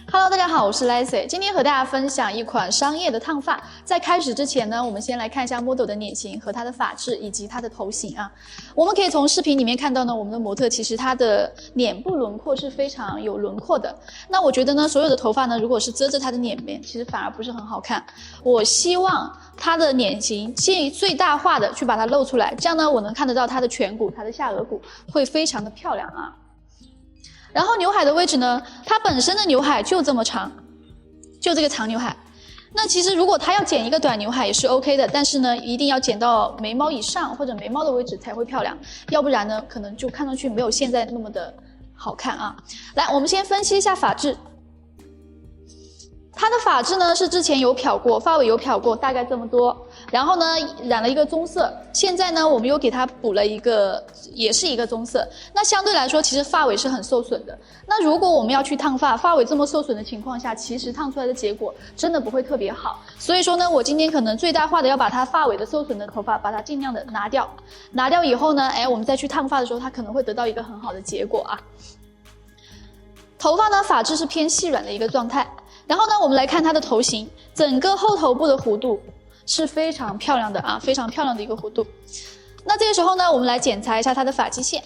Hello， 大家好，我是 Lacy， 今天和大家分享一款商业的烫发。在开始之前呢，我们先来看一下 model 的脸型和它的发质以及它的头型啊。我们可以从视频里面看到呢，我们的模特其实她的脸部轮廓是非常有轮廓的。那我觉得呢，所有的头发呢，如果是遮着她的脸面，其实反而不是很好看。我希望她的脸型尽最大化的去把它露出来，这样呢，我能看得到她的颧骨、她的下颚骨会非常的漂亮啊。然后刘海的位置呢，它本身的刘海就这么长，就这个长刘海。那其实如果它要剪一个短刘海也是 OK 的，但是呢，一定要剪到眉毛以上或者眉毛的位置才会漂亮，要不然呢，可能就看上去没有现在那么的好看啊。来，我们先分析一下发质。它的发质呢是之前有漂过，发尾有漂过，大概这么多。然后呢，染了一个棕色，现在呢，我们又给它补了一个，也是一个棕色。那相对来说，其实发尾是很受损的。那如果我们要去烫发，发尾这么受损的情况下，其实烫出来的结果真的不会特别好。所以说呢，我今天可能最大化的要把它发尾的受损的头发，把它尽量的拿掉。拿掉以后呢，我们再去烫发的时候，它可能会得到一个很好的结果啊。头发呢，发质是偏细软的一个状态。然后呢，我们来看它的头型，整个后头部的弧度是非常漂亮的啊，非常漂亮的一个弧度。那这个时候呢，我们来检查一下它的发际线。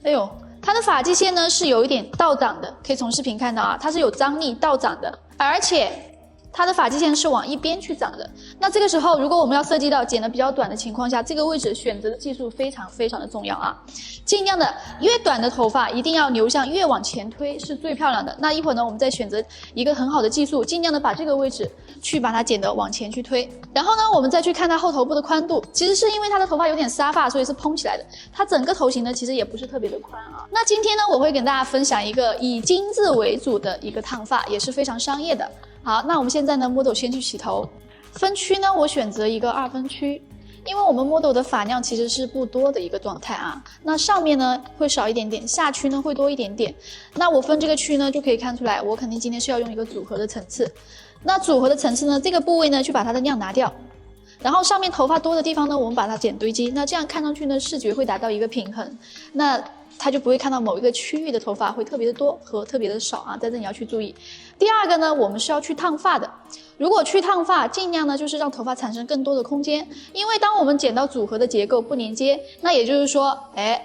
哎呦，它的发际线呢是有一点倒长的，可以从视频看到啊，它是有张力倒长的，而且它的发际线是往一边去长的。那这个时候，如果我们要涉及到剪得比较短的情况下，这个位置选择的技术非常非常的重要啊。尽量的越短的头发一定要流向越往前推是最漂亮的。那一会儿呢，我们再选择一个很好的技术，尽量的把这个位置去把它剪得往前去推。然后呢，我们再去看它后头部的宽度，其实是因为它的头发有点沙发，所以是蓬起来的。它整个头型呢，其实也不是特别的宽啊。那今天呢，我会跟大家分享一个以精致为主的一个烫发，也是非常商业的。好，那我们现在呢 ，model 先去洗头。分区呢，我选择一个2分区。因为我们 model 的发量其实是不多的一个状态啊，那上面呢会少一点点，下区呢会多一点点。那我分这个区呢就可以看出来，我肯定今天是要用一个组合的层次。那组合的层次呢，这个部位呢去把它的量拿掉，然后上面头发多的地方呢，我们把它剪堆积，那这样看上去呢视觉会达到一个平衡。那它就不会看到某一个区域的头发会特别的多和特别的少啊，在这里要去注意。第二个呢，我们是要去烫发的。如果去烫发，尽量呢就是让头发产生更多的空间，因为当我们剪到组合的结构不连接，那也就是说，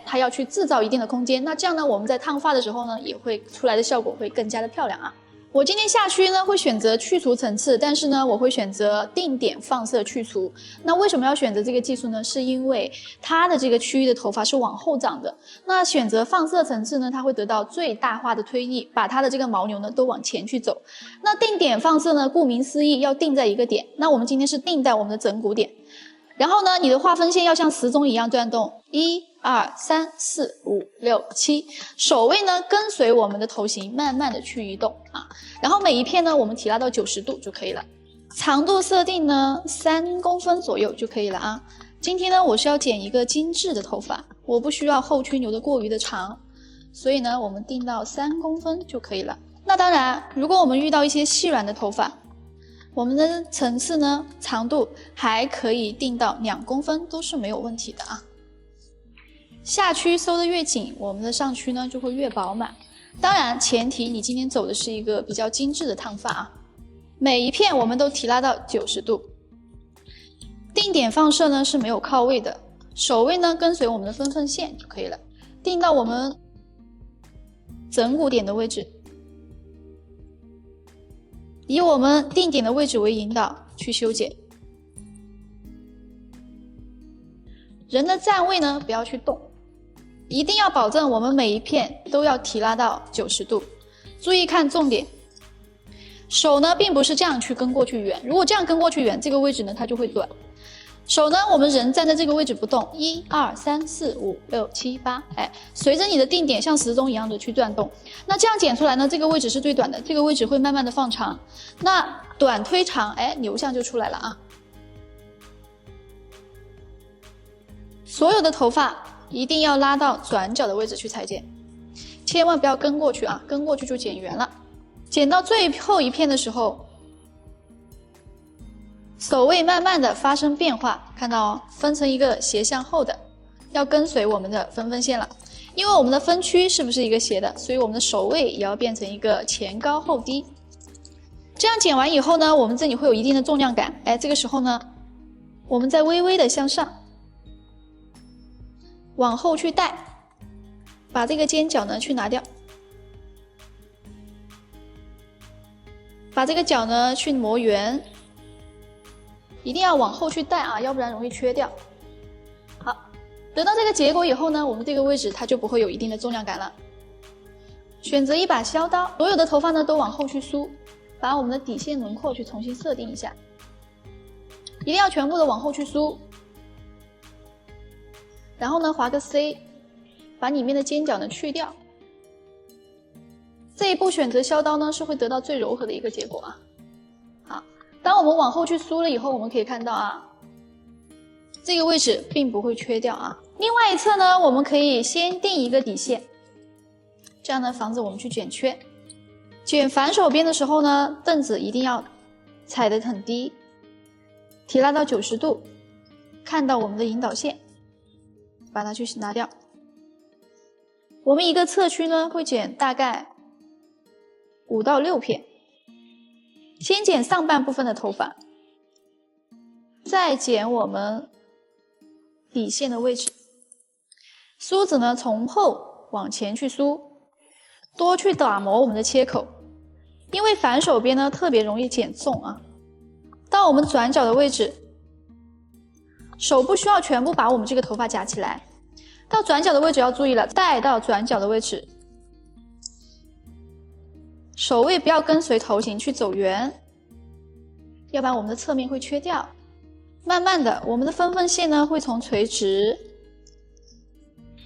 它要去制造一定的空间。那这样呢，我们在烫发的时候呢，也会出来的效果会更加的漂亮啊。我今天下区呢会选择去除层次，但是呢我会选择定点放射去除。那为什么要选择这个技术呢？是因为它的这个区域的头发是往后长的。那选择放射层次呢，它会得到最大化的推力，把它的这个毛流呢都往前去走。那定点放射呢，顾名思义要定在一个点。那我们今天是定在我们的枕骨点。然后呢，你的划分线要像时钟一样转动，1、2、3、4、5、6、7，手位呢跟随我们的头型慢慢的去移动啊。然后每一片呢，我们提拉到90度就可以了。长度设定呢3公分左右就可以了啊。今天呢，我是要剪一个精致的头发，我不需要后区留得过于的长，所以呢，我们定到3公分就可以了。那当然，如果我们遇到一些细软的头发，我们的层次呢，长度还可以定到2公分，都是没有问题的啊。下区收得越紧，我们的上区呢就会越饱满。当然，前提你今天走的是一个比较精致的烫发啊。每一片我们都提拉到90度。定点放射呢是没有靠位的，手位呢跟随我们的分缝线就可以了，定到我们枕骨点的位置。以我们定点的位置为引导去修剪。人的站位呢不要去动，一定要保证我们每一片都要提拉到90度。注意看重点，手呢并不是这样去跟过去圆，如果这样跟过去圆，这个位置呢它就会短。手呢，我们人站在这个位置不动，1、2、3、4、5、6、7、8，随着你的定点像时钟一样的去转动。那这样剪出来呢，这个位置是最短的，这个位置会慢慢的放长。那短推长，流向就出来了啊。所有的头发一定要拉到转角的位置去裁剪，千万不要跟过去啊，跟过去就剪圆了。剪到最后一片的时候，手位慢慢的发生变化，看到哦，分成一个斜向后的，要跟随我们的分分线了。因为我们的分区是不是一个斜的，所以我们的首位也要变成一个前高后低。这样剪完以后呢，我们这里会有一定的重量感，哎，这个时候呢，我们再微微的向上，往后去带，把这个尖角呢去拿掉，把这个角呢去磨圆，一定要往后去带啊，要不然容易缺掉。好，得到这个结果以后呢，我们这个位置它就不会有一定的重量感了。选择一把削刀，所有的头发呢都往后去梳，把我们的底线轮廓去重新设定一下，一定要全部的往后去梳。然后呢，划个 C， 把里面的尖角呢去掉。这一步选择削刀呢，是会得到最柔和的一个结果啊。好，当我们往后去梳了以后，我们可以看到啊，这个位置并不会缺掉啊。另外一侧呢，我们可以先定一个底线，这样呢防止我们去剪缺。剪反手边的时候呢，凳子一定要踩得很低，提拉到90度，看到我们的引导线，把它去拿掉。我们一个侧区呢会剪大概5到6片，先剪上半部分的头发，再剪我们底线的位置。梳子呢从后往前去梳，多去打磨我们的切口，因为反手边呢特别容易剪重啊。到我们转角的位置，手不需要全部把我们这个头发夹起来，到转角的位置要注意了，带到转角的位置，手位不要跟随头型去走圆，要不然我们的侧面会缺掉。慢慢的，我们的分缝线呢会从垂直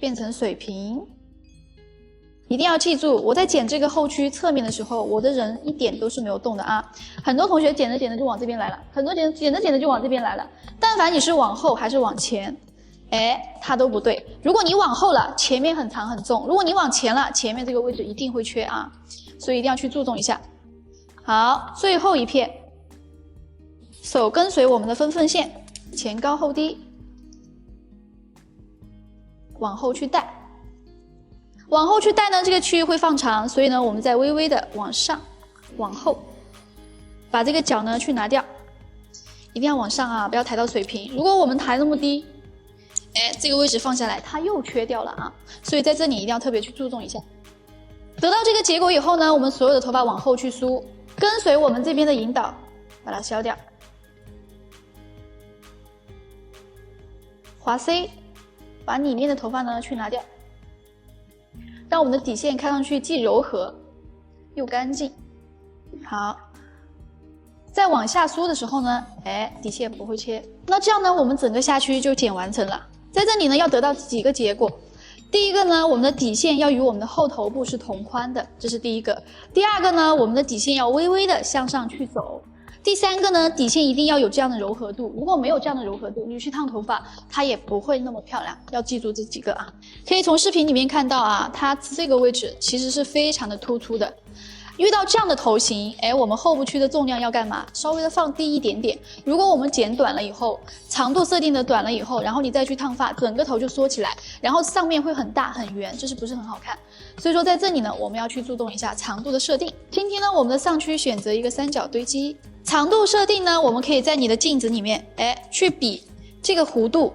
变成水平。一定要记住，我在剪这个后区侧面的时候，我的人一点都是没有动的啊。很多同学剪着剪着就往这边来了，很多剪着剪着就往这边来了。但凡你是往后还是往前，哎，它都不对。如果你往后了，前面很长很重；如果你往前了，前面这个位置一定会缺啊，所以一定要去注重一下。好，最后一片，手跟随我们的分缝线，前高后低，往后去带。往后去带呢，这个区域会放长，所以呢，我们再微微的往上、往后，把这个角呢去拿掉，一定要往上啊，不要抬到水平。如果我们抬那么低，哎，这个位置放下来，它又缺掉了啊，所以在这里一定要特别去注重一下。得到这个结果以后呢，我们所有的头发往后去梳，跟随我们这边的引导，把它削掉，划 C， 把里面的头发呢去拿掉。让我们的底线看上去既柔和又干净。好，再往下梳的时候呢，哎，底线不会切。那这样呢，我们整个下区就剪完成了。在这里呢，要得到几个结果。第一个呢，我们的底线要与我们的后头部是同宽的，这是第一个。第二个呢，我们的底线要微微的向上去走。第三个呢，底线一定要有这样的柔和度，如果没有这样的柔和度，你去烫头发，它也不会那么漂亮。要记住这几个啊。可以从视频里面看到啊，它这个位置其实是非常的突出的。遇到这样的头型，哎，我们后部区的重量要干嘛？稍微的放低一点点。如果我们剪短了以后，长度设定的短了以后，然后你再去烫发，整个头就缩起来，然后上面会很大很圆，这是不是很好看？所以说在这里呢，我们要去注重一下长度的设定。今天呢，我们的上区选择一个三角堆积。长度设定呢，我们可以在你的镜子里面，哎，去比这个弧度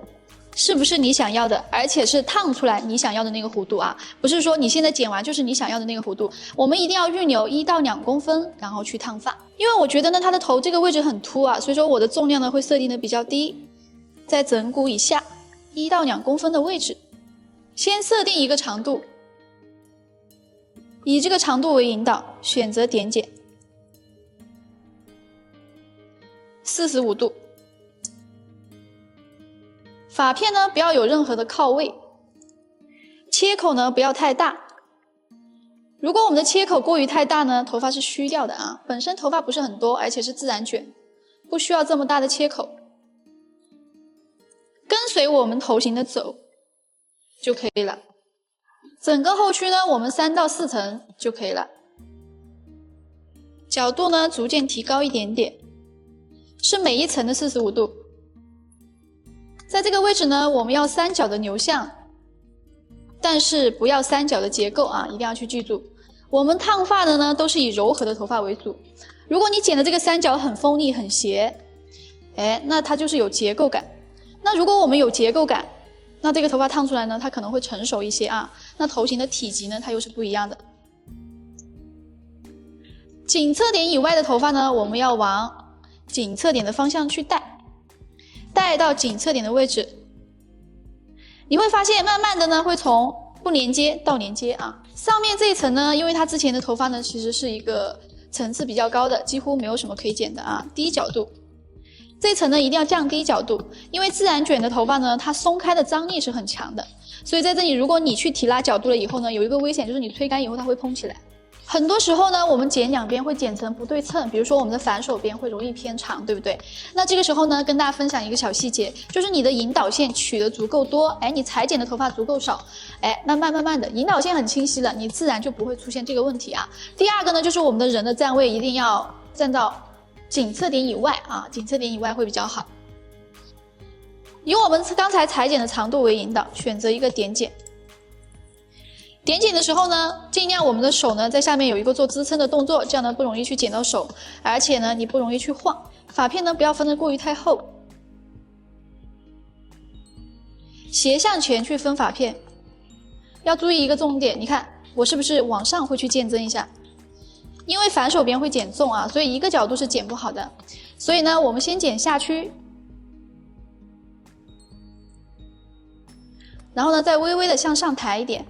是不是你想要的，而且是烫出来你想要的那个弧度啊，不是说你现在剪完就是你想要的那个弧度。我们一定要预留1到2公分，然后去烫发。因为我觉得呢，它的头这个位置很凸啊，所以说我的重量呢会设定的比较低，在枕骨以下1到2公分的位置，先设定一个长度，以这个长度为引导，选择点剪。45度，发片呢不要有任何的靠位，切口呢不要太大。如果我们的切口过于太大呢，头发是虚掉的啊。本身头发不是很多，而且是自然卷，不需要这么大的切口。跟随我们头型的走就可以了。整个后区呢，我们3到4层就可以了。角度呢逐渐提高一点点。是每一层的45度，在这个位置呢，我们要三角的流向，但是不要三角的结构啊，一定要去记住。我们烫发的呢，都是以柔和的头发为主。如果你剪的这个三角很锋利、很斜，那它就是有结构感。那如果我们有结构感，那这个头发烫出来呢，它可能会成熟一些啊。那头型的体积呢，它又是不一样的。颈侧点以外的头发呢，我们要往颈侧点的方向去带到颈侧点的位置。你会发现慢慢的呢会从不连接到连接啊。上面这一层呢，因为它之前的头发呢其实是一个层次比较高的，几乎没有什么可以剪的啊，低角度。这一层呢一定要降低角度，因为自然卷的头发呢它松开的张力是很强的，所以在这里如果你去提拉角度了以后呢，有一个危险就是你吹干以后它会蓬起来。很多时候呢，我们剪两边会剪成不对称，比如说我们的反手边会容易偏长，对不对？那这个时候呢，跟大家分享一个小细节，就是你的引导线取得足够多，你裁剪的头发足够少，那慢慢的引导线很清晰了，你自然就不会出现这个问题啊。第二个呢，就是我们的人的站位一定要站到颈侧点以外啊，颈侧点以外会比较好。以我们刚才裁剪的长度为引导，选择一个点剪。点剪的时候呢，尽量我们的手呢在下面有一个做支撑的动作，这样呢不容易去剪到手，而且呢你不容易去晃。发片呢不要分得过于太厚，斜向前去分发片。要注意一个重点，你看我是不是往上会去渐增一下？因为反手边会剪重啊，所以一个角度是剪不好的。所以呢，我们先剪下区，然后呢再微微的向上抬一点。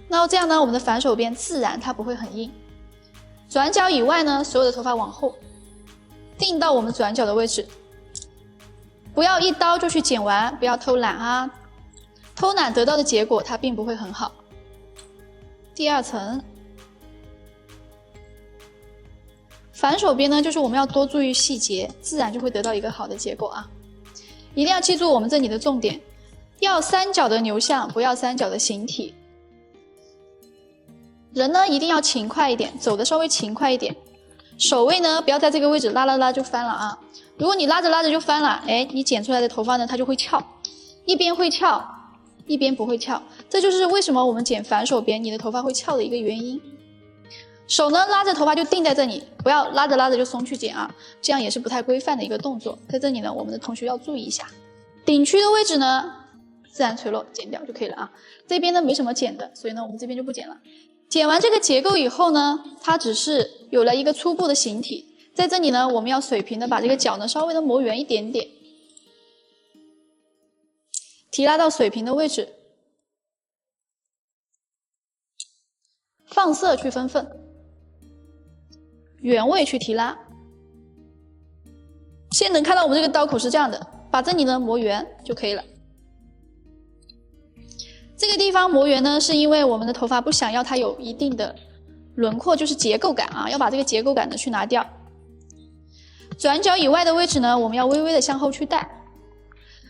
那这样呢，我们的反手边自然它不会很硬。转角以外呢，所有的头发往后定到我们转角的位置，不要一刀就去剪完，不要偷懒啊！偷懒得到的结果它并不会很好。第二层，反手边呢，就是我们要多注意细节，自然就会得到一个好的结果啊！一定要记住我们这里的重点，要三角的流向，不要三角的形体。人呢一定要勤快一点，走的稍微勤快一点。手位呢不要在这个位置拉就翻了啊！如果你拉着就翻了，你剪出来的头发呢它就会翘，一边会翘，一边不会翘。这就是为什么我们剪反手边你的头发会翘的一个原因。手呢拉着头发就定在这里，不要拉着就松去剪啊，这样也是不太规范的一个动作。在这里呢，我们的同学要注意一下。顶区的位置呢自然垂落剪掉就可以了啊。这边呢没什么剪的，所以呢我们这边就不剪了。剪完这个结构以后呢，它只是有了一个初步的形体。在这里呢，我们要水平的把这个角呢稍微的磨圆一点点，提拉到水平的位置，放色去分缝，原位去提拉。现在能看到我们这个刀口是这样的，把这里呢磨圆就可以了。这个地方磨圆呢，是因为我们的头发不想要它有一定的轮廓，就是结构感啊，要把这个结构感呢去拿掉。转角以外的位置呢，我们要微微的向后去带。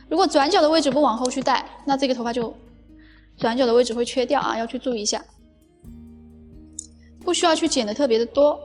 如果转角的位置不往后去带，那这个头发就转角的位置会缺掉啊，要去注意一下。不需要去剪得特别的多。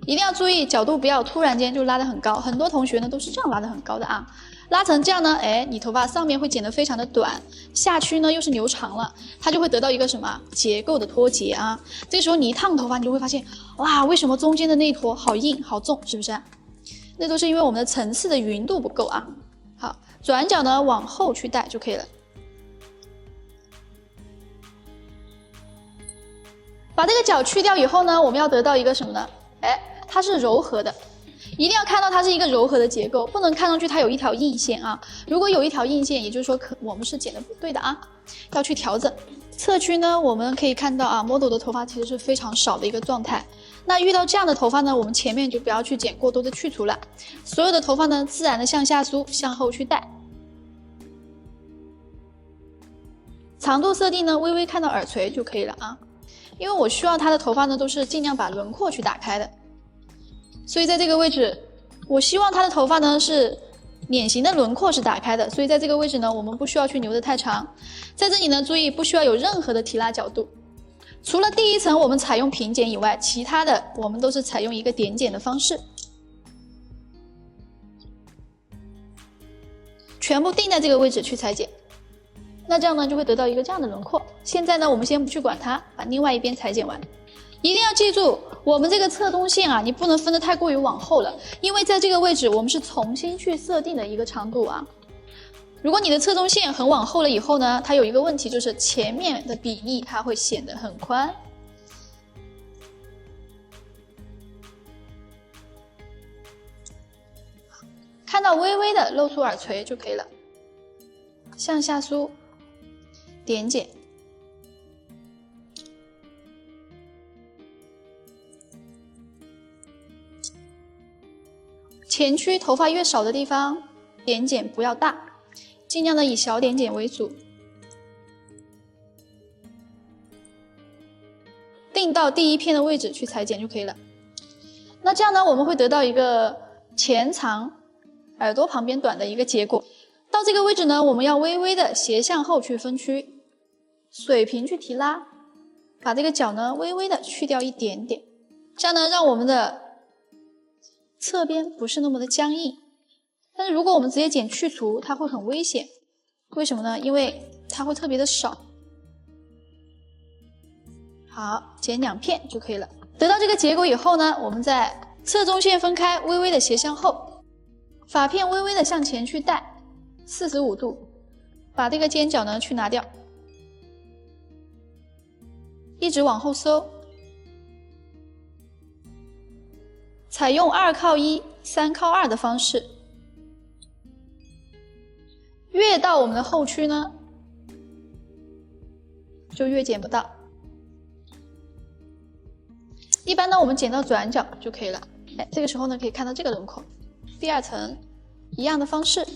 一定要注意角度，不要突然间就拉得很高。很多同学呢都是这样拉得很高的啊，拉成这样呢，你头发上面会剪得非常的短，下区呢又是留长了，它就会得到一个什么结构的脱节啊。这个时候你一烫头发，你就会发现，哇，为什么中间的那一坨好硬好重，是不是？那都是因为我们的层次的匀度不够啊。好，转角呢往后去带就可以了。把这个角去掉以后呢，我们要得到一个什么呢？它是柔和的，一定要看到它是一个柔和的结构，不能看上去它有一条硬线啊。如果有一条硬线，也就是说我们是剪的不对的啊，要去调整。侧区呢，我们可以看到啊 ，model 的头发其实是非常少的一个状态。那遇到这样的头发呢，我们前面就不要去剪过多的去除了，所有的头发呢，自然的向下梳，向后去带。长度设定呢，微微看到耳垂就可以了啊。因为我需要它的头发呢，都是尽量把轮廓去打开的，所以在这个位置，我希望它的头发呢是脸型的轮廓是打开的，所以在这个位置呢，我们不需要去留得太长。在这里呢，注意不需要有任何的提拉角度，除了第一层我们采用平剪以外，其他的我们都是采用一个点剪的方式。全部定在这个位置去裁剪。那这样呢就会得到一个这样的轮廓。现在呢我们先不去管它，把另外一边裁剪完。一定要记住，我们这个侧中线啊，你不能分得太过于往后了，因为在这个位置我们是重新去设定的一个长度啊。如果你的侧中线很往后了以后呢，它有一个问题就是前面的比例它会显得很宽。看到微微的露出耳垂就可以了，向下梳，点剪。前区头发越少的地方，点剪不要大，尽量的以小点剪为主。定到第一片的位置去裁剪就可以了。那这样呢，我们会得到一个前长、耳朵旁边短的一个结果。到这个位置呢，我们要微微的斜向后去分区，水平去提拉，把这个角呢微微的去掉一点点，这样呢让我们的侧边不是那么的僵硬。但是如果我们直接剪去除，它会很危险。为什么呢？因为它会特别的少。好，剪2片就可以了。得到这个结果以后呢，我们再侧中线分开，微微的斜向后，发片微微的向前去带45度，把这个尖角呢去拿掉，一直往后收，采用2靠1、3靠2的方式。越到我们的后区呢，就越剪不到。一般呢，我们剪到转角就可以了。这个时候呢，可以看到这个轮廓。第2层，一样的方式。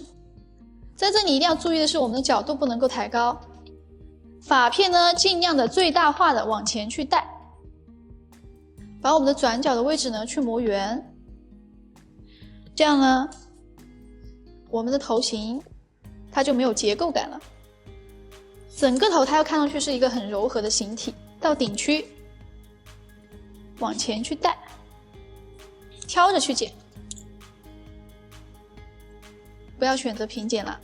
在这里一定要注意的是，我们的角度不能够抬高，发片呢尽量的最大化的往前去带，把我们的转角的位置呢去磨圆。这样呢，我们的头型它就没有结构感了，整个头它要看上去是一个很柔和的形体。到顶区往前去带，挑着去剪，不要选择平剪了。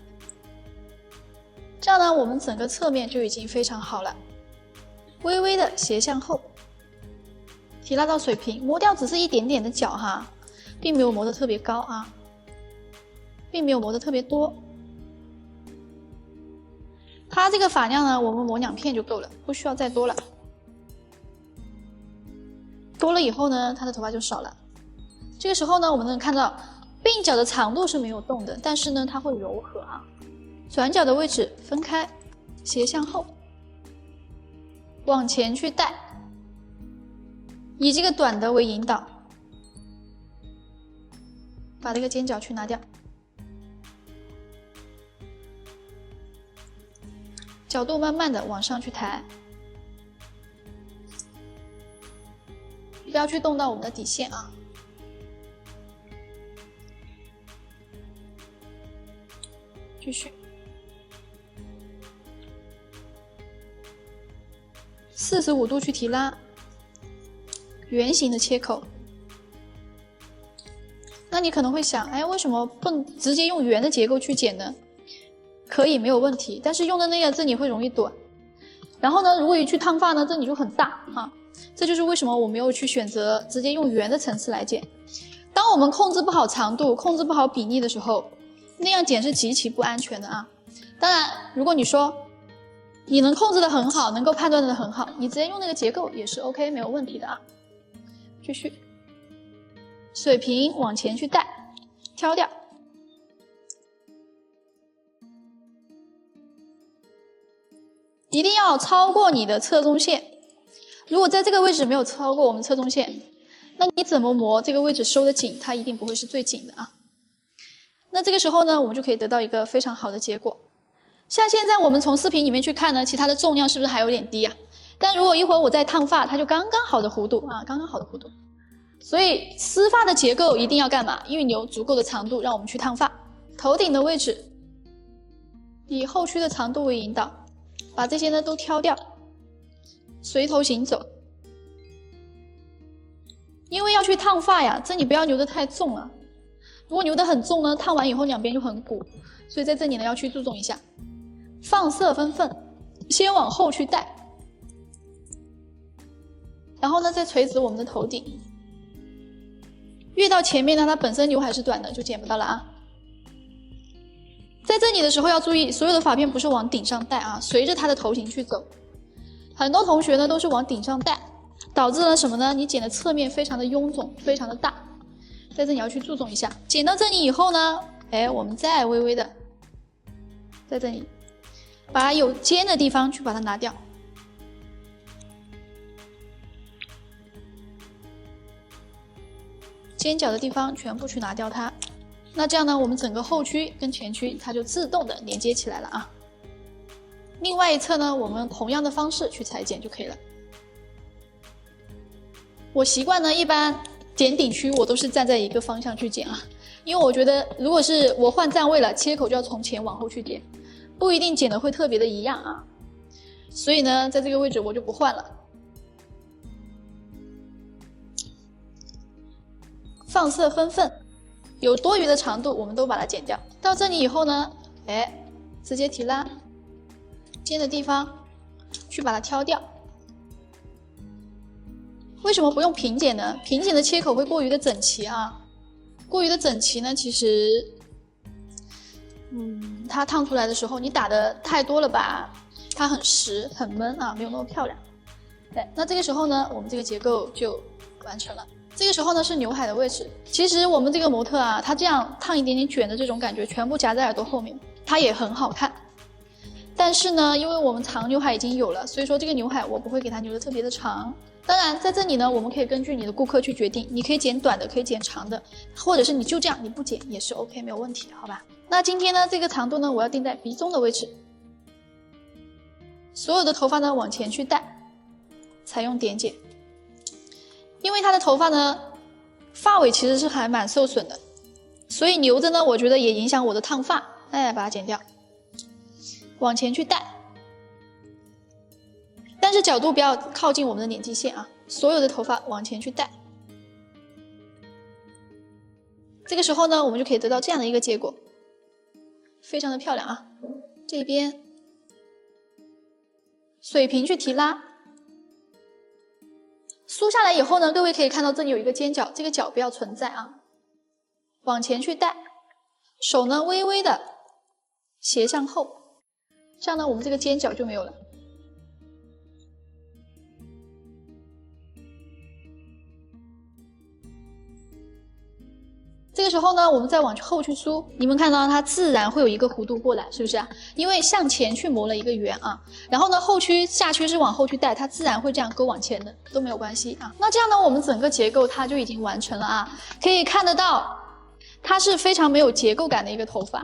这样呢，我们整个侧面就已经非常好了。微微的斜向后，提拉到水平，磨掉只是一点点的角哈，并没有磨得特别高啊，并没有磨得特别多。它这个发量呢，我们磨2片就够了，不需要再多了。多了以后呢，它的头发就少了。这个时候呢，我们能看到鬓角的长度是没有动的，但是呢，它会柔和啊。转角的位置分开，斜向后，往前去带，以这个短的为引导，把这个尖角去拿掉。角度慢慢的往上去抬，不要去动到我们的底线啊。继续，45度去提拉，圆形的切口。那你可能会想，哎，为什么不直接用圆的结构去剪呢？可以，没有问题，但是用的那个这里会容易短。然后呢，如果你去烫发呢，这里就很大啊。这就是为什么我没有去选择直接用圆的层次来剪。当我们控制不好长度、控制不好比例的时候，那样剪是极其不安全的啊。当然，如果你说你能控制得很好，能够判断得很好，你直接用那个结构也是 OK， 没有问题的啊。继续，水平往前去带，挑掉。一定要超过你的侧中线，如果在这个位置没有超过我们侧中线，那你怎么磨这个位置收得紧，它一定不会是最紧的啊。那这个时候呢，我们就可以得到一个非常好的结果。像现在我们从视频里面去看呢，其他的重量是不是还有点低啊？但如果一会儿我再烫发，它就刚刚好的弧度啊，刚刚好的弧度。所以丝发的结构一定要干嘛？预留足够的长度让我们去烫发。头顶的位置以后区的长度为引导，把这些呢都挑掉，随头行走。因为要去烫发呀，这里不要留得太重了。如果留得很重呢，烫完以后两边就很鼓，所以在这里呢要去注重一下，放色分份，先往后去带，然后呢再垂直我们的头顶。越到前面呢，它本身刘海是短的，就剪不到了啊。在这里的时候要注意，所有的发片不是往顶上带啊，随着它的头型去走。很多同学呢都是往顶上带，导致了什么呢？你剪的侧面非常的臃肿，非常的大。在这里要去注重一下。剪到这里以后呢，我们再微微的在这里把有尖的地方去把它拿掉。尖角的地方全部去拿掉它，那这样呢，我们整个后区跟前区它就自动的连接起来了啊。另外一侧呢，我们同样的方式去裁剪就可以了。我习惯呢，一般剪顶区我都是站在一个方向去剪啊，因为我觉得如果是我换站位了，切口就要从前往后去剪，不一定剪的会特别的一样啊。所以呢，在这个位置我就不换了。放色分份，有多余的长度我们都把它剪掉。到这里以后呢，直接提拉，尖的地方去把它挑掉。为什么不用平剪呢？平剪的切口会过于的整齐啊，过于的整齐呢，其实，它烫出来的时候你打的太多了吧，它很实很闷啊，没有那么漂亮。那这个时候呢，我们这个结构就完成了。这个时候呢是刘海的位置，其实我们这个模特啊，它这样烫一点点卷的这种感觉，全部夹在耳朵后面，它也很好看。但是呢，因为我们长刘海已经有了，所以说这个刘海我不会给它留的特别的长。当然，在这里呢，我们可以根据你的顾客去决定，你可以剪短的，可以剪长的，或者是你就这样你不剪也是 OK， 没有问题，好吧？那今天呢，这个长度呢，我要定在鼻中的位置，所有的头发呢往前去带，采用点剪。因为它的头发呢，发尾其实是还蛮受损的，所以留着呢，我觉得也影响我的烫发，把它剪掉，往前去带，但是角度不要靠近我们的脸基线啊，所有的头发往前去带。这个时候呢，我们就可以得到这样的一个结果，非常的漂亮啊。这边水平去提拉。梳下来以后呢，各位可以看到这里有一个尖角，这个角不要存在啊。往前去带，手呢微微的斜向后，这样呢我们这个尖角就没有了。这个时候呢，我们再往后去梳，你们看到它自然会有一个弧度过来，是不是啊？因为向前去磨了一个圆啊，然后呢后区下区是往后去带，它自然会这样勾往前的，都没有关系啊。那这样呢，我们整个结构它就已经完成了啊，可以看得到，它是非常没有结构感的一个头发。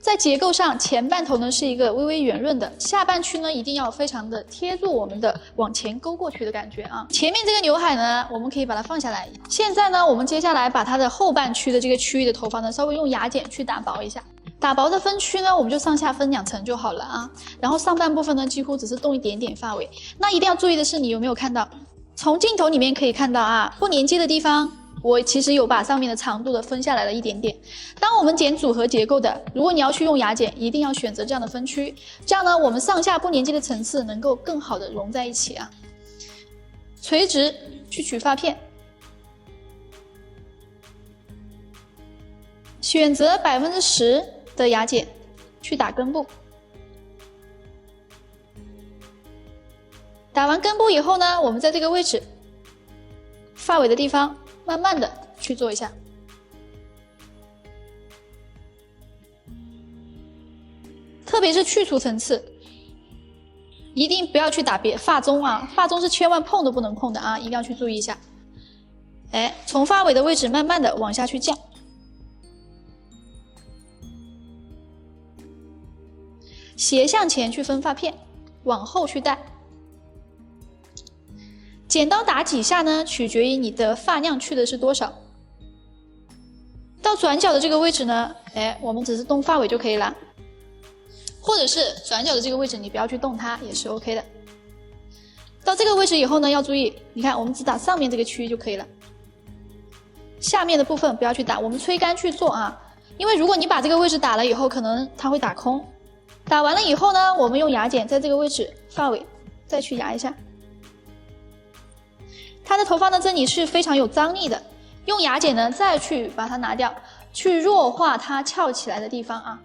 在结构上，前半头呢是一个微微圆润的，下半区呢一定要非常的贴住我们的往前勾过去的感觉啊。前面这个刘海呢，我们可以把它放下来。现在呢，我们接下来把它的后半区的这个区域的头发呢，稍微用牙剪去打薄一下。打薄的分区呢，我们就上下分2层就好了啊。然后上半部分呢，几乎只是动一点点发尾。那一定要注意的是，你有没有看到，从镜头里面可以看到啊，不连接的地方。我其实有把上面的长度的分下来了一点点。当我们剪组合结构的，如果你要去用牙剪，一定要选择这样的分区，这样呢，我们上下不连接的层次能够更好的融在一起啊。垂直去取发片，选择10%的牙剪去打根部。打完根部以后呢，我们在这个位置发尾的地方慢慢的去做一下，特别是去除层次，一定不要去打发中啊，发中是千万碰都不能碰的啊，一定要去注意一下。从发尾的位置慢慢的往下去降，斜向前去分发片，往后去带。剪刀打几下呢？取决于你的发量去的是多少。到转角的这个位置呢，我们只是动发尾就可以了，或者是转角的这个位置你不要去动它也是 OK 的。到这个位置以后呢，要注意，你看我们只打上面这个区域就可以了，下面的部分不要去打，我们吹干去做啊。因为如果你把这个位置打了以后，可能它会打空。打完了以后呢，我们用牙剪在这个位置发尾再去压一下。它的头发呢这里是非常有张力的，用牙剪呢再去把它拿掉，去弱化它翘起来的地方啊。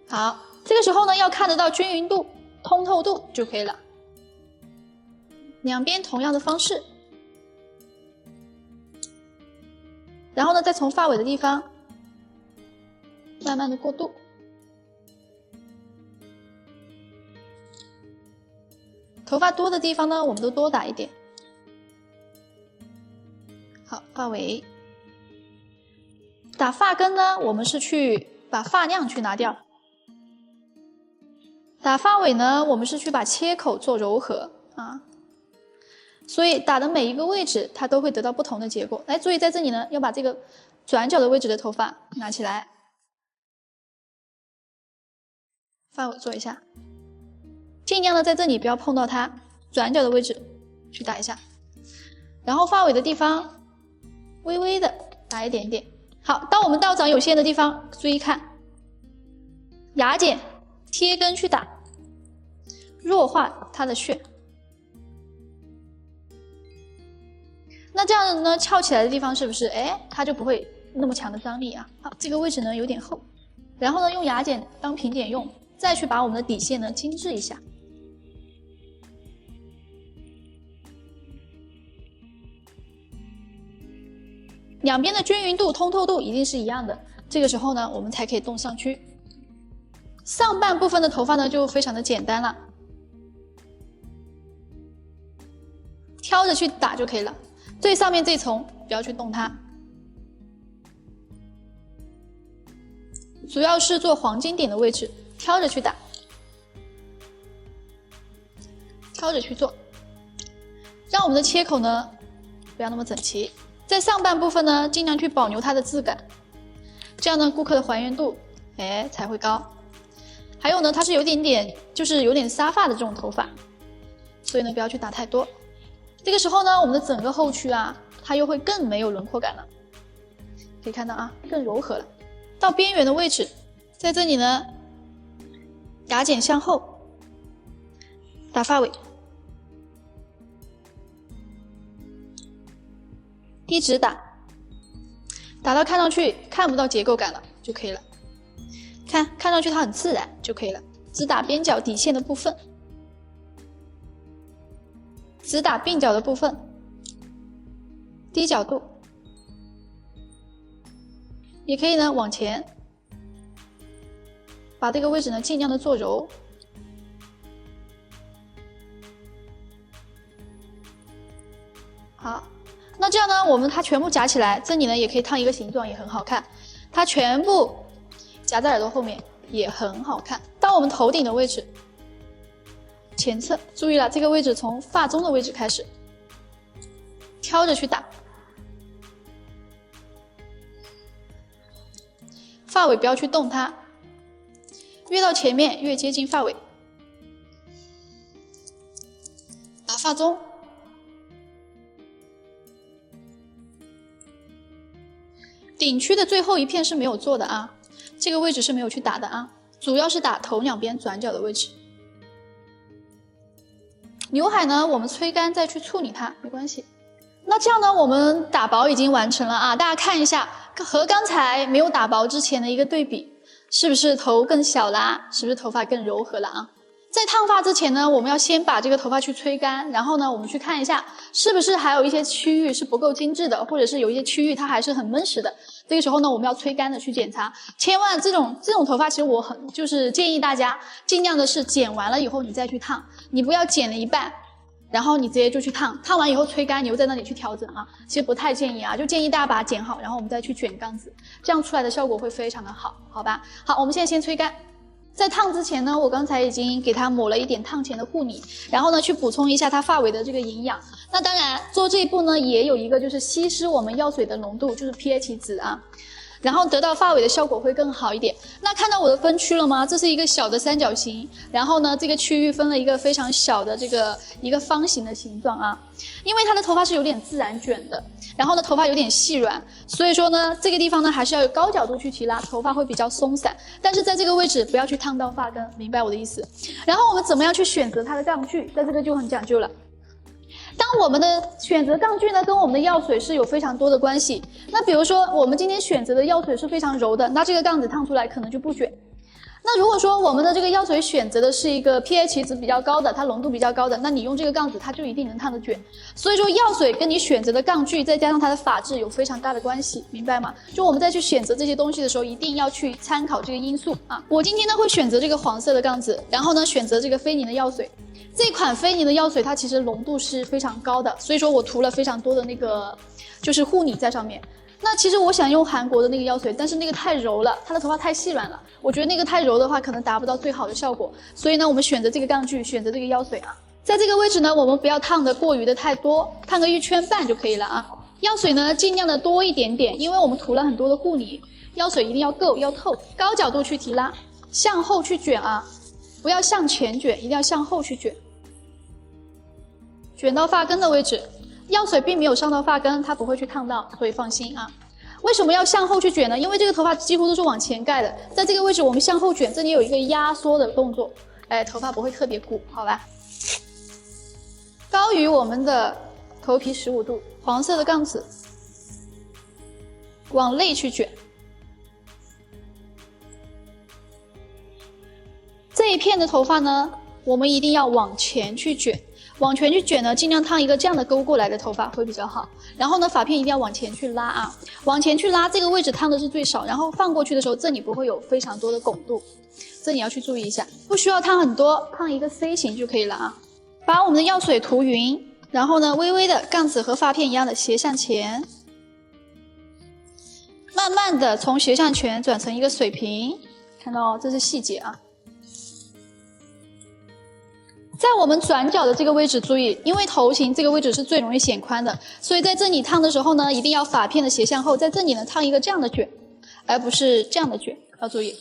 好，这个时候呢要看得到均匀度、通透度就可以了。两边同样的方式，然后呢再从发尾的地方慢慢的过渡。头发多的地方呢我们都多打一点。好，发尾。打发根呢我们是去把发量去拿掉。打发尾呢我们是去把切口做柔和啊。所以打的每一个位置它都会得到不同的结果。来，注意在这里呢要把这个转角的位置的头发拿起来，发尾做一下，尽量的在这里不要碰到它转角的位置去打一下，然后发尾的地方微微的打一点点。好，当我们倒长有线的地方，注意看，牙剪贴根去打，弱化它的旋。那这样呢，翘起来的地方是不是它就不会那么强的张力啊？好，这个位置呢有点厚，然后呢用牙剪当平点用，再去把我们的底线呢精致一下。两边的均匀度、通透度一定是一样的，这个时候呢我们才可以动上去。上半部分的头发呢就非常的简单了，挑着去打就可以了。最上面这层不要去动它，主要是做黄金点的位置，挑着去打，挑着去做，让我们的切口呢不要那么整齐。在上半部分呢尽量去保留它的质感，这样呢顾客的还原度才会高。还有呢它是有点就是有点沙发的这种头发，所以呢不要去打太多。这个时候呢我们的整个后区啊它又会更没有轮廓感了，可以看到啊更柔和了。到边缘的位置，在这里呢牙剪向后打发尾，一直打，打到看上去看不到结构感了就可以了。看上去它很自然就可以了。只打边角底线的部分，只打鬓角的部分，低角度，也可以呢往前把这个位置呢尽量的做柔。好，那这样呢我们它全部夹起来，这里呢也可以烫一个形状，也很好看。它全部夹在耳朵后面也很好看。到我们头顶的位置，前侧注意了，这个位置从发中的位置开始，挑着去打，发尾不要去动它，越到前面越接近发尾，打发中。顶区的最后一片是没有做的啊，这个位置是没有去打的啊，主要是打头两边转角的位置。刘海呢我们吹干再去处理它没关系。那这样呢我们打薄已经完成了啊，大家看一下和刚才没有打薄之前的一个对比，是不是头更小啦？是不是头发更柔和了啊？在烫发之前呢我们要先把这个头发去吹干，然后呢我们去看一下是不是还有一些区域是不够精致的，或者是有一些区域它还是很闷实的。这个时候呢我们要吹干的去检查，千万这种头发其实我就是建议大家尽量的是剪完了以后你再去烫，你不要剪了一半然后你直接就去烫，烫完以后吹干你又在那里去调整啊，其实不太建议啊，就建议大家把它剪好，然后我们再去卷杠子，这样出来的效果会非常的好，好吧？好，我们现在先吹干。在烫之前呢我刚才已经给它抹了一点烫前的护理，然后呢去补充一下它发尾的这个营养。那当然做这一步呢也有一个就是稀释我们药水的浓度，就是 pH 值啊。然后得到发尾的效果会更好一点。那看到我的分区了吗？这是一个小的三角形，然后呢，这个区域分了一个非常小的一个方形的形状啊。因为它的头发是有点自然卷的，然后呢，头发有点细软，所以说呢，这个地方呢还是要有高角度去提拉，头发会比较松散。但是在这个位置不要去烫到发根，明白我的意思？然后我们怎么样去选择它的杠距，在这个就很讲究了。当我们的选择杠距呢，跟我们的药水是有非常多的关系。那比如说，我们今天选择的药水是非常柔的，那这个杠子烫出来可能就不卷。那如果说我们的这个药水选择的是一个 pH 值比较高的，它浓度比较高的，那你用这个杠子它就一定能烫得卷。所以说药水跟你选择的杠距，再加上它的发质有非常大的关系，明白吗？就我们再去选择这些东西的时候，一定要去参考这个因素啊。我今天呢会选择这个黄色的杠子，然后呢选择这个菲宁的药水。这款菲宁的药水它其实浓度是非常高的，所以说我涂了非常多的那个就是护理在上面。那其实我想用韩国的那个药水，但是那个太柔了，它的头发太细软了，我觉得那个太柔的话可能达不到最好的效果，所以呢我们选择这个杠距，选择这个药水啊。在这个位置呢，我们不要烫得过于的太多，烫个1圈半就可以了啊。药水呢尽量的多一点点，因为我们涂了很多的护理，药水一定要够要透，高角度去提拉，向后去卷啊，不要向前卷，一定要向后去卷，卷到发根的位置。药水并没有上到发根，它不会去烫到，所以放心啊。为什么要向后去卷呢？因为这个头发几乎都是往前盖的，在这个位置我们向后卷，这里有一个压缩的动作，头发不会特别鼓，好吧？高于我们的头皮15度，黄色的杠子往内去卷。这一片的头发呢，我们一定要往前去卷。往前去卷呢，尽量烫一个这样的勾过来的头发会比较好。然后呢，发片一定要往前去拉啊，往前去拉，这个位置烫的是最少。然后放过去的时候，这里不会有非常多的拱度，这里要去注意一下。不需要烫很多，烫一个 C 型就可以了啊。把我们的药水涂匀，然后呢，微微的杠子和发片一样的斜向前，慢慢的从斜向前转成一个水平，看到这是细节啊。在我们转角的这个位置注意，因为头型这个位置是最容易显宽的，所以在这里烫的时候呢，一定要发片的斜向后，在这里呢烫一个这样的卷，而不是这样的卷，要注意。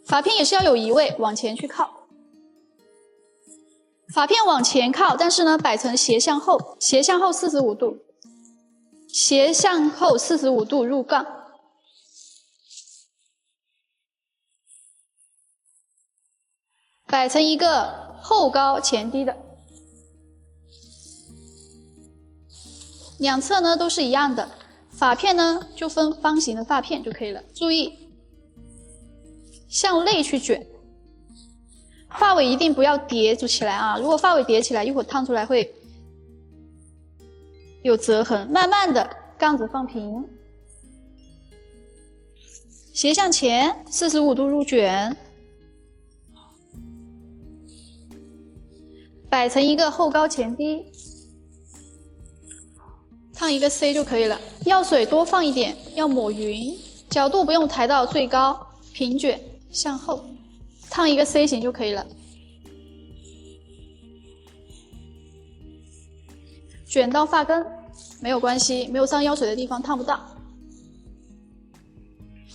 发片也是要有移位，往前去靠。发片往前靠，但是呢摆成斜向后，斜向后45度，斜向后45度入杠。摆成一个后高前低的，两侧呢都是一样的，发片呢就分方形的发片就可以了。注意向内去卷，发尾一定不要叠住起来啊！如果发尾叠起来，一会儿烫出来会有折痕。慢慢的杠子放平，斜向前45度入卷。摆成一个后高前低，烫一个 C 就可以了。药水多放一点，要抹匀，角度不用抬到最高，平卷向后，烫一个 C 型就可以了。卷到发根没有关系，没有上药水的地方烫不到。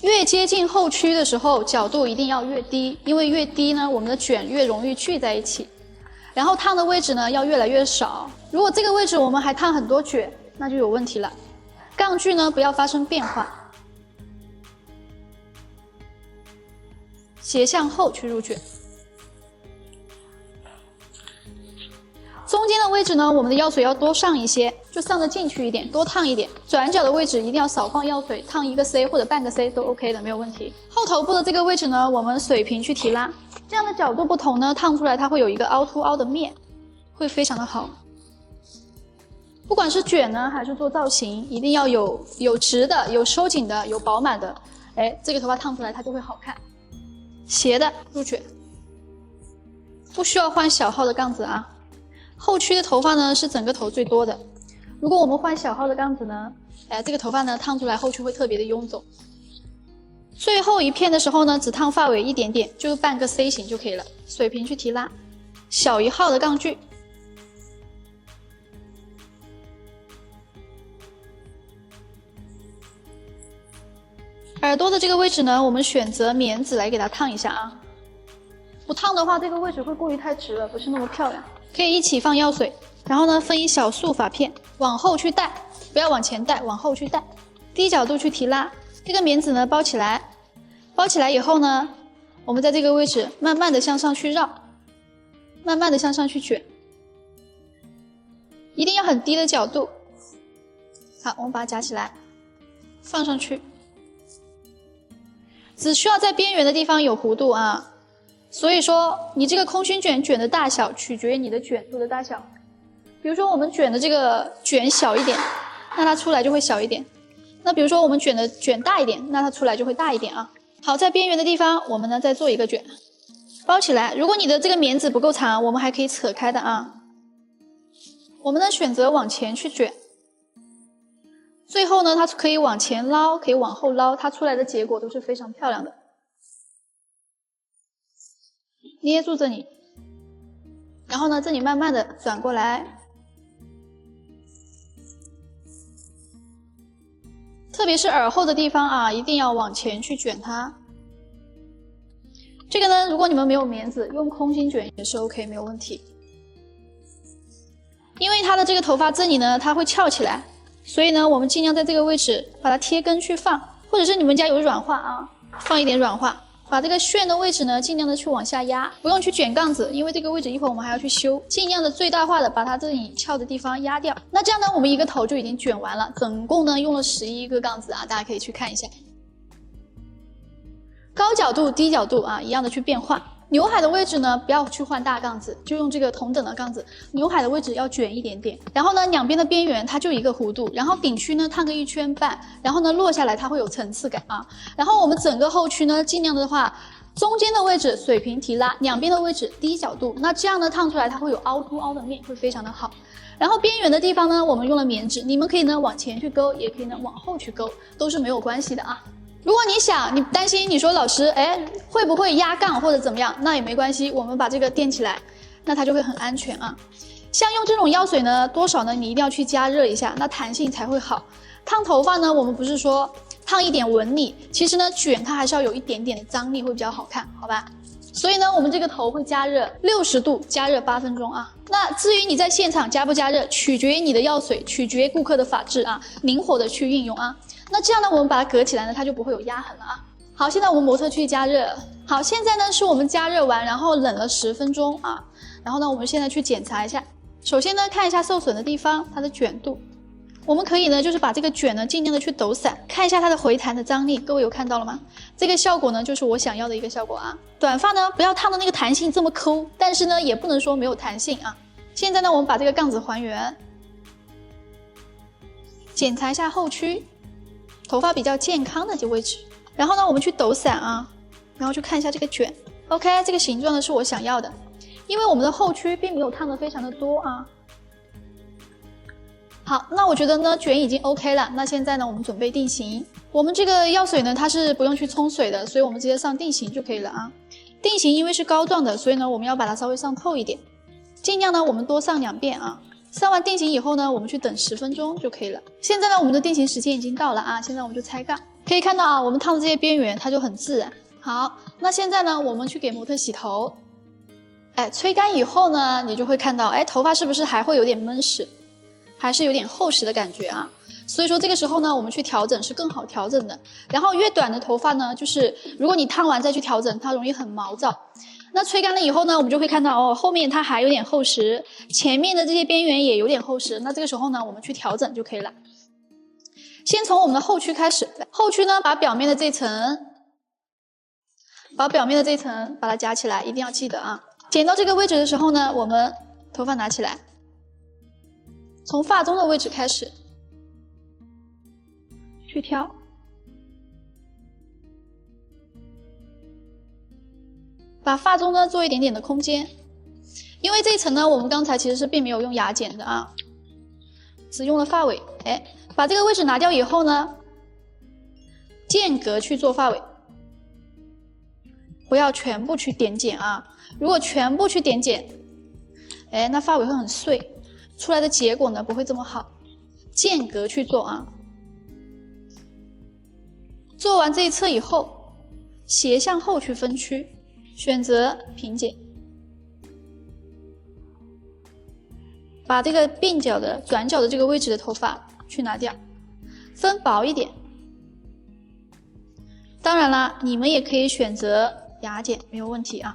越接近后区的时候，角度一定要越低，因为越低呢，我们的卷越容易聚在一起。然后烫的位置呢要越来越少，如果这个位置我们还烫很多卷，那就有问题了。杠距呢不要发生变化，斜向后去入卷。中间的位置呢，我们的药水要多上一些，就上得进去一点，多烫一点。转角的位置一定要少放药水，烫一个 C 或者半个 C 都 OK 的，没有问题。后头部的这个位置呢，我们水平去提拉。这样的角度不同呢，烫出来它会有一个凹凸凹的面，会非常的好。不管是卷呢，还是做造型，一定要有直的、有收紧的、有饱满的，这个头发烫出来它就会好看。斜的入卷，不需要换小号的杠子啊。后区的头发呢是整个头最多的，如果我们换小号的杠子呢，这个头发呢烫出来后区会特别的臃肿。最后一片的时候呢，只烫发尾一点点，就半个 C 型就可以了。水平去提拉，小1号的杠距，耳朵的这个位置呢，我们选择棉子来给它烫一下啊。不烫的话，这个位置会过于太直了，不是那么漂亮。可以一起放药水，然后呢，分一小束发片，往后去带，不要往前带，往后去带，低角度去提拉。这个棉子呢，包起来，包起来以后呢，我们在这个位置慢慢的向上去绕，慢慢的向上去卷，一定要很低的角度。好，我们把它夹起来，放上去，只需要在边缘的地方有弧度啊。所以说，你这个空心卷卷的大小取决于你的卷度的大小。比如说我们卷的这个卷小一点，那它出来就会小一点。那比如说我们卷的卷大一点，那它出来就会大一点啊。好，在边缘的地方，我们呢再做一个卷，包起来。如果你的这个棉子不够长，我们还可以扯开的啊。我们呢选择往前去卷，最后呢它可以往前捞，可以往后捞，它出来的结果都是非常漂亮的。捏住这里，然后呢这里慢慢的转过来。特别是耳后的地方啊，一定要往前去卷它。这个呢，如果你们没有棉子，用空心卷也是 OK， 没有问题。因为它的这个头发这里呢，它会翘起来，所以呢，我们尽量在这个位置把它贴根去放，或者是你们家有软化啊，放一点软化，把这个旋的位置呢，尽量的去往下压，不用去卷杠子，因为这个位置一会儿我们还要去修，尽量的最大化的把它这里翘的地方压掉。那这样呢，我们一个头就已经卷完了，总共呢用了11个杠子啊，大家可以去看一下。高角度、低角度啊，一样的去变换。刘海的位置呢，不要去换大杠子，就用这个同等的杠子。刘海的位置要卷一点点，然后呢，两边的边缘它就一个弧度，然后顶区呢烫个1圈半，然后呢落下来它会有层次感啊。然后我们整个后区呢，尽量的话，中间的位置水平提拉，两边的位置低角度，那这样呢烫出来它会有凹凸凹的面，会非常的好。然后边缘的地方呢，我们用了棉纸，你们可以呢往前去勾，也可以呢往后去勾，都是没有关系的啊。如果你担心，你说老师，会不会压杠或者怎么样？那也没关系，我们把这个垫起来，那它就会很安全啊。像用这种药水呢，多少呢？你一定要去加热一下，那弹性才会好。烫头发呢，我们不是说烫一点纹理，其实呢卷它还是要有一点点的张力，会比较好看，好吧？所以呢，我们这个头会加热60度，加热8分钟啊。那至于你在现场加不加热，取决于你的药水，取决于顾客的发质啊，灵活的去运用啊。那这样呢，我们把它隔起来呢，它就不会有压痕了啊。好，现在我们模特去加热。好，现在呢是我们加热完，然后冷了10分钟啊。然后呢，我们现在去检查一下。首先呢，看一下受损的地方，它的卷度。我们可以呢，就是把这个卷呢，尽量的去抖散，看一下它的回弹的张力。各位有看到了吗？这个效果呢，就是我想要的一个效果啊。短发呢，不要烫的那个弹性这么抠，但是呢，也不能说没有弹性啊。现在呢，我们把这个杠子还原，检查一下后区。头发比较健康的这位置，然后呢，我们去抖散啊，然后去看一下这个卷 ，OK， 这个形状呢是我想要的，因为我们的后区并没有烫的非常的多啊。好，那我觉得呢卷已经 OK 了，那现在呢我们准备定型。我们这个药水呢它是不用去冲水的，所以我们直接上定型就可以了啊。定型因为是膏状的，所以呢我们要把它稍微上透一点，尽量呢我们多上2遍啊。上完定型以后呢，我们去等10分钟就可以了。现在呢，我们的定型时间已经到了啊，现在我们就拆杠。可以看到啊，我们烫的这些边缘它就很自然。好，那现在呢，我们去给模特洗头。吹干以后呢，你就会看到，头发是不是还会有点闷实，还是有点厚实的感觉啊？所以说这个时候呢，我们去调整是更好调整的。然后越短的头发呢，就是如果你烫完再去调整，它容易很毛躁。那吹干了以后呢，我们就会看到哦，后面它还有点厚实，前面的这些边缘也有点厚实。那这个时候呢，我们去调整就可以了。先从我们的后区开始，后区呢，把表面的这层把它夹起来，一定要记得啊。剪到这个位置的时候呢，我们头发拿起来，从发中的位置开始去挑。把发中呢做一点点的空间，因为这一层呢，我们刚才其实是并没有用牙剪的啊，只用了发尾。把这个位置拿掉以后呢，间隔去做发尾，不要全部去点剪啊。如果全部去点剪，那发尾会很碎，出来的结果呢不会这么好。间隔去做啊。做完这一侧以后，斜向后去分区，选择平剪，把这个鬓角的转角的这个位置的头发去拿掉，分薄一点。当然啦，你们也可以选择牙剪，没有问题啊。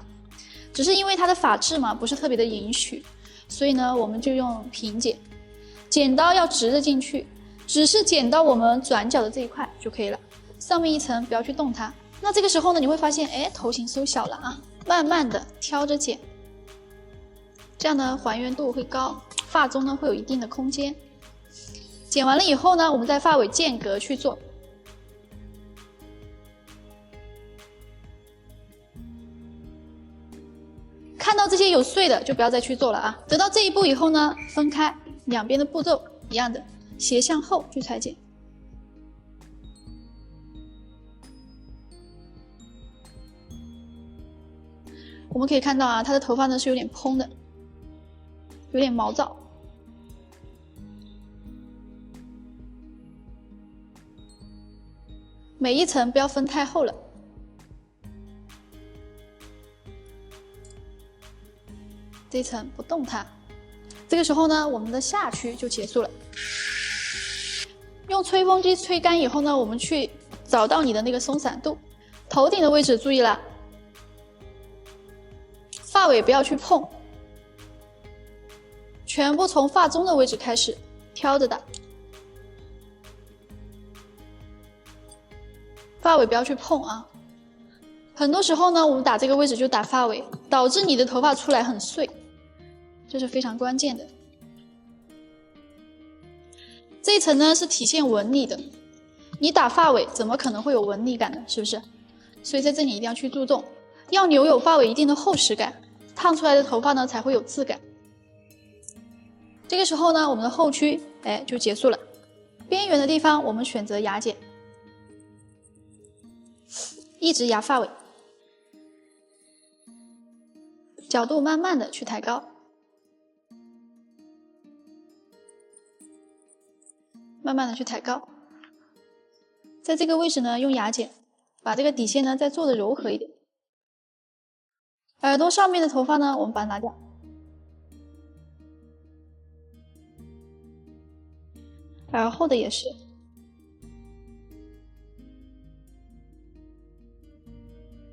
只是因为它的发质嘛，不是特别的允许，所以呢，我们就用平剪。剪刀要直着进去，只是剪到我们转角的这一块就可以了，上面一层不要去动它。那这个时候呢，你会发现，哎，头型收小了啊，慢慢的挑着剪，这样呢还原度会高，发中呢会有一定的空间。剪完了以后呢，我们在发尾间隔去做。看到这些有碎的就不要再去做了啊。得到这一步以后呢，分开。两边的步骤一样的，斜向后去裁剪。我们可以看到啊，它的头发呢是有点蓬的，有点毛躁。每一层不要分太厚了。这一层不动它。这个时候呢，我们的下区就结束了。用吹风机吹干以后呢，我们去找到你的那个松散度。头顶的位置注意了，发尾不要去碰，全部从发中的位置开始挑着打。发尾不要去碰啊。很多时候呢，我们打这个位置就打发尾，导致你的头发出来很碎。这是非常关键的。这一层呢是体现纹理的，你打发尾怎么可能会有纹理感呢？是不是？所以在这里一定要去注重，要留有发尾一定的厚实感，烫出来的头发呢才会有质感。这个时候呢，我们的后区就结束了。边缘的地方我们选择牙剪，一直压发尾，角度慢慢的去抬高。慢慢的去抬高，在这个位置呢，用牙剪把这个底线呢再做的柔和一点。耳朵上面的头发呢，我们把它拿掉。耳后的也是。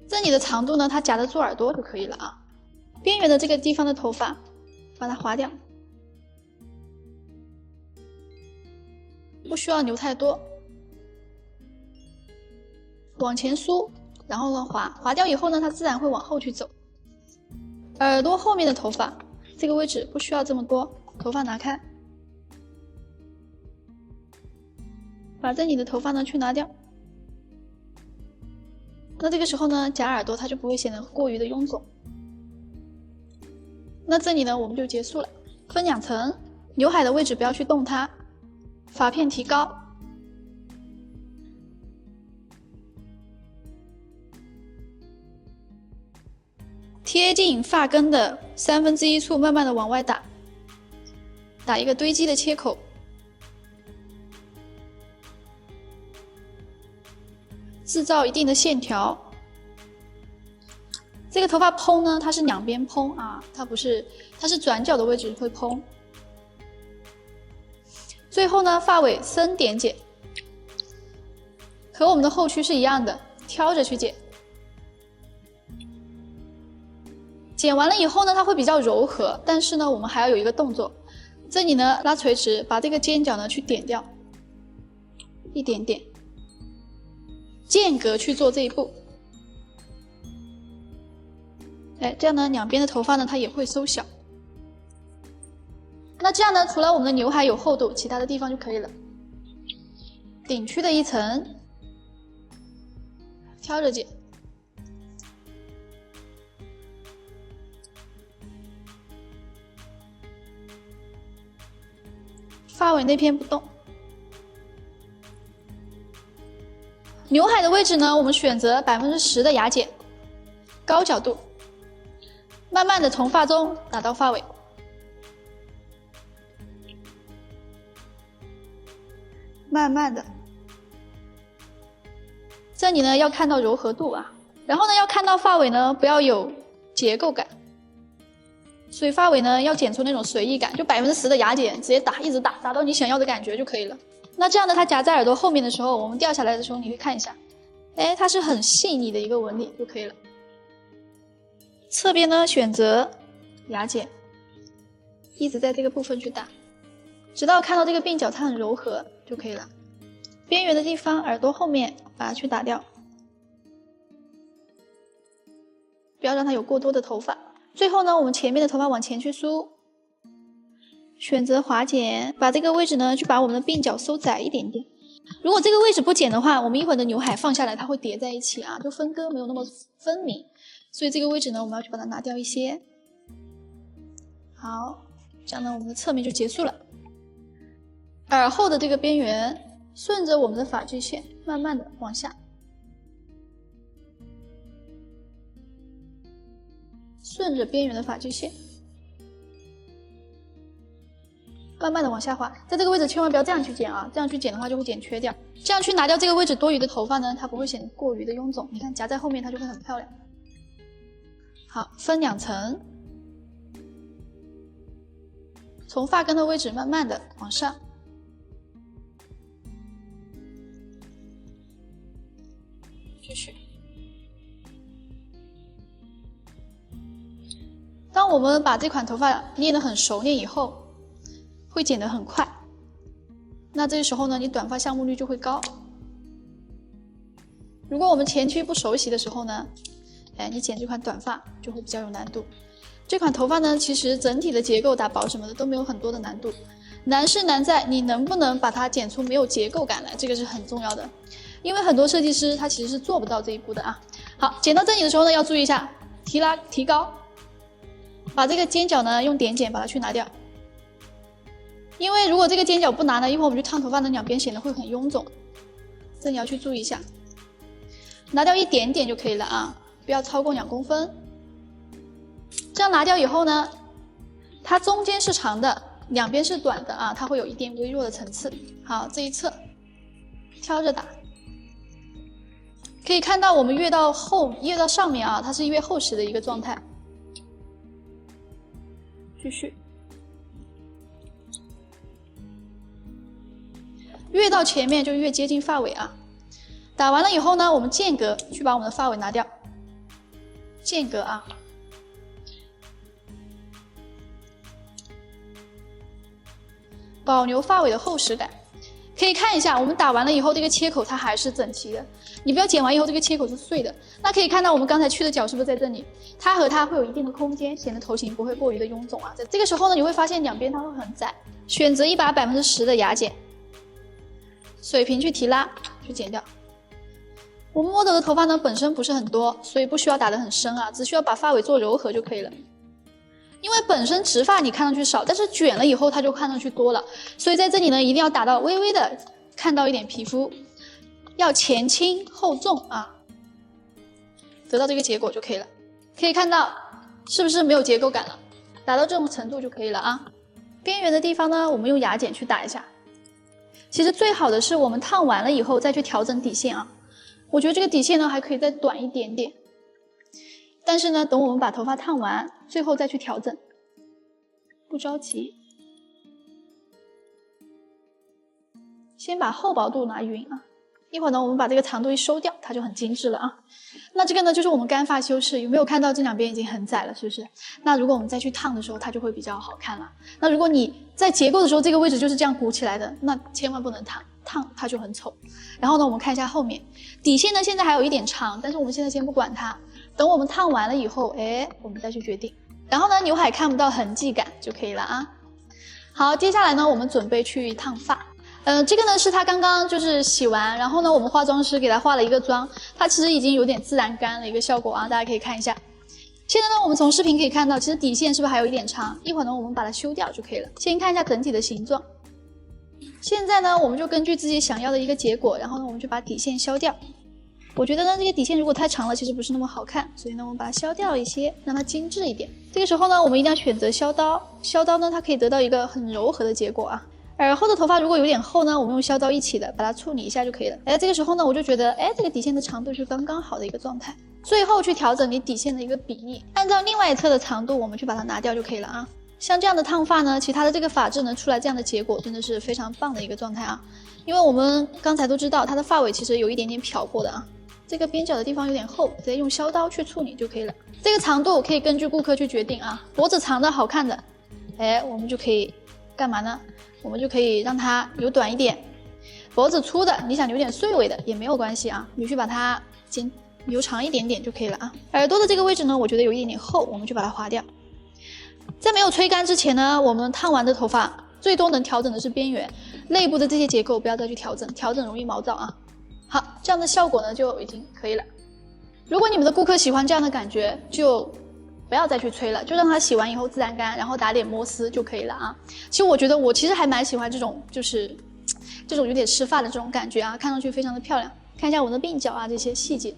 这里的长度呢，它夹得住耳朵就可以了啊。边缘的这个地方的头发，把它划掉。不需要留太多，往前梳，然后呢划掉以后呢，它自然会往后去走。耳朵后面的头发，这个位置不需要这么多，头发拿开，把这里的头发呢去拿掉。那这个时候呢，夹耳朵它就不会显得过于的臃肿。那这里呢，我们就结束了。分两层，刘海的位置不要去动它。发片提高，贴近发根的1/3处，慢慢的往外打，打一个堆积的切口，制造一定的线条。这个头发蓬呢，它是两边蓬啊，它是转角的位置会蓬。最后呢，发尾深点剪，和我们的后区是一样的，挑着去剪。剪完了以后呢，它会比较柔和，但是呢，我们还要有一个动作，这里呢拉垂直，把这个尖角呢去点掉，一点点，间隔去做这一步。这样呢，两边的头发呢，它也会收小。那这样呢，除了我们的刘海有厚度，其他的地方就可以了。顶区的一层，挑着剪。发尾那片不动。刘海的位置呢，我们选择10%的牙剪，高角度，慢慢的从发中打到发尾。慢慢的这里呢要看到柔和度啊，然后呢要看到发尾呢不要有结构感，所以发尾呢要剪出那种随意感，就10%的牙剪直接打，一直打，打到你想要的感觉就可以了。那这样呢，它夹在耳朵后面的时候，我们掉下来的时候，你会看一下，哎，它是很细腻的一个纹理就可以了。侧边呢选择牙剪，一直在这个部分去打，直到看到这个鬓角它很柔和就可以了。边缘的地方，耳朵后面把它去打掉，不要让它有过多的头发。最后呢，我们前面的头发往前去梳，选择滑剪，把这个位置呢去把我们的鬓角收窄一点点。如果这个位置不剪的话，我们一会儿的刘海放下来它会叠在一起啊，就分割没有那么分明，所以这个位置呢我们要去把它拿掉一些。好，这样呢我们的侧面就结束了。耳后的这个边缘顺着我们的发际线慢慢的往下，顺着边缘的发际线慢慢的往下滑，在这个位置千万不要这样去剪啊，这样去剪的话就会剪缺掉。这样去拿掉这个位置多余的头发呢，它不会显得过于的臃肿，你看夹在后面它就会很漂亮。好，分2层，从发根的位置慢慢的往上，继续。当我们把这款头发练得很熟练以后，会剪得很快，那这个时候呢，你短发项目率就会高。如果我们前期不熟悉的时候呢，你剪这款短发就会比较有难度。这款头发呢，其实整体的结构打薄什么的都没有很多的难度，难是难在你能不能把它剪出没有结构感来，这个是很重要的。因为很多设计师他其实是做不到这一步的啊。好，剪到这里的时候呢，要注意一下提高，把这个尖角呢用点剪把它去拿掉。因为如果这个尖角不拿呢，一会儿我们去烫头发的两边显得会很臃肿，这你要去注意一下。拿掉一点点就可以了啊，不要超过2公分。这样拿掉以后呢，它中间是长的，两边是短的啊，它会有一点微弱的层次。好，这一侧挑着打，可以看到我们越到上面啊，它是越厚实的一个状态。继续。越到前面就越接近发尾啊。打完了以后呢，我们间隔去把我们的发尾拿掉，间隔啊，保留发尾的厚实感。可以看一下，我们打完了以后，这个切口它还是整齐的，你不要剪完以后这个切口是碎的。那可以看到我们刚才去的角是不是在这里？它和它会有一定的空间，显得头型不会过于的臃肿啊。在这个时候呢，你会发现两边它会很窄，选择一把10%的牙剪。水平去提拉，去剪掉。我们 model 的头发呢本身不是很多，所以不需要打得很深啊，只需要把发尾做柔和就可以了。因为本身直发你看上去少，但是卷了以后它就看上去多了，所以在这里呢一定要打到微微的看到一点皮肤，要前轻后重啊，得到这个结果就可以了。可以看到是不是没有结构感了？打到这种程度就可以了啊。边缘的地方呢，我们用牙剪去打一下。其实最好的是我们烫完了以后再去调整底线啊。我觉得这个底线呢还可以再短一点点，但是呢等我们把头发烫完，最后再去调整，不着急。先把厚薄度拿匀啊，一会儿呢我们把这个长度一收掉，它就很精致了啊。那这个呢就是我们干发修饰，有没有看到这两边已经很窄了，是不是？那如果我们再去烫的时候，它就会比较好看了。那如果你在结构的时候这个位置就是这样鼓起来的，那千万不能烫，烫它就很丑。然后呢我们看一下后面底线呢，现在还有一点长，但是我们现在先不管它，等我们烫完了以后，我们再去决定。然后呢刘海看不到痕迹感就可以了啊。好，接下来呢我们准备去烫发。这个呢是他刚刚就是洗完，然后呢我们化妆师给他化了一个妆，它其实已经有点自然干了一个效果啊，大家可以看一下。现在呢我们从视频可以看到，其实底线是不是还有一点长，一会儿呢我们把它修掉就可以了。先看一下整体的形状。现在呢我们就根据自己想要的一个结果，然后呢我们就把底线削掉。我觉得呢这个底线如果太长了其实不是那么好看，所以呢我们把它削掉一些，让它精致一点。这个时候呢我们一定要选择削刀，削刀呢它可以得到一个很柔和的结果啊。耳后的头发如果有点厚呢，我们用削刀一起的把它处理一下就可以了。这个时候呢，我就觉得，这个底线的长度是刚刚好的一个状态。最后去调整你底线的一个比例，按照另外一侧的长度，我们去把它拿掉就可以了啊。像这样的烫发呢，其实它的这个发质呢出来这样的结果真的是非常棒的一个状态啊。因为我们刚才都知道它的发尾其实有一点点漂过的啊，这个边角的地方有点厚，直接用削刀去处理就可以了。这个长度可以根据顾客去决定啊，脖子长的好看的，我们就可以干嘛呢？我们就可以让它留短一点。脖子粗的，你想留点碎尾的也没有关系啊，你去把它留长一点点就可以了啊。耳朵的这个位置呢，我觉得有一点点厚，我们就把它划掉。在没有吹干之前呢，我们烫完的头发最多能调整的是边缘，内部的这些结构不要再去调整，调整容易毛躁啊。好，这样的效果呢就已经可以了。如果你们的顾客喜欢这样的感觉，就不要再去吹了，就让它洗完以后自然干，然后打点摩丝就可以了啊。其实我觉得我其实还蛮喜欢这种，就是这种有点湿发的这种感觉啊，看上去非常的漂亮。看一下我的鬓角啊这些细节。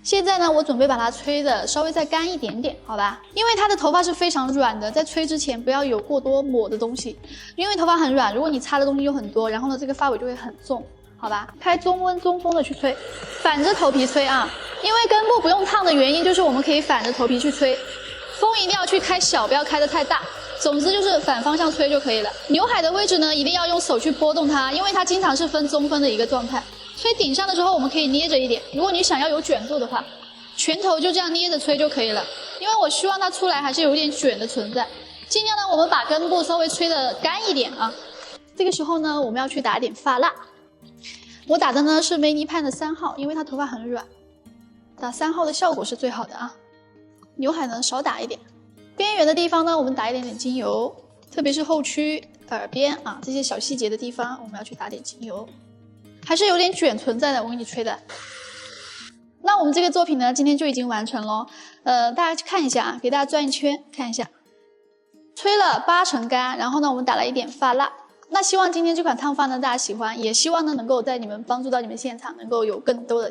现在呢，我准备把它吹的稍微再干一点点，好吧？因为它的头发是非常软的，在吹之前不要有过多抹的东西，因为头发很软，如果你擦的东西又很多，然后呢这个发尾就会很重。好吧，开中温中风的去吹，反着头皮吹啊！因为根部不用烫的原因就是我们可以反着头皮去吹，风一定要去开小，不要开得太大。总之就是反方向吹就可以了。刘海的位置呢，一定要用手去拨动它，因为它经常是分中分的一个状态。吹顶上的时候，我们可以捏着一点，如果你想要有卷度的话，拳头就这样捏着吹就可以了。因为我希望它出来还是有点卷的存在，尽量呢我们把根部稍微吹得干一点啊。这个时候呢，我们要去打点发蜡。我打的呢是梅尼潘的3号，因为它头发很软，打3号的效果是最好的啊。刘海呢少打一点，边缘的地方呢我们打一点点精油，特别是后区、耳边啊这些小细节的地方，我们要去打点精油，还是有点卷存在的，我给你吹的。那我们这个作品呢，今天就已经完成了。大家去看一下啊，给大家转一圈看一下，吹了80%干，然后呢我们打了一点发蜡。那希望今天这款烫发呢大家喜欢，也希望呢能够在你们帮助到你们现场能够有更多的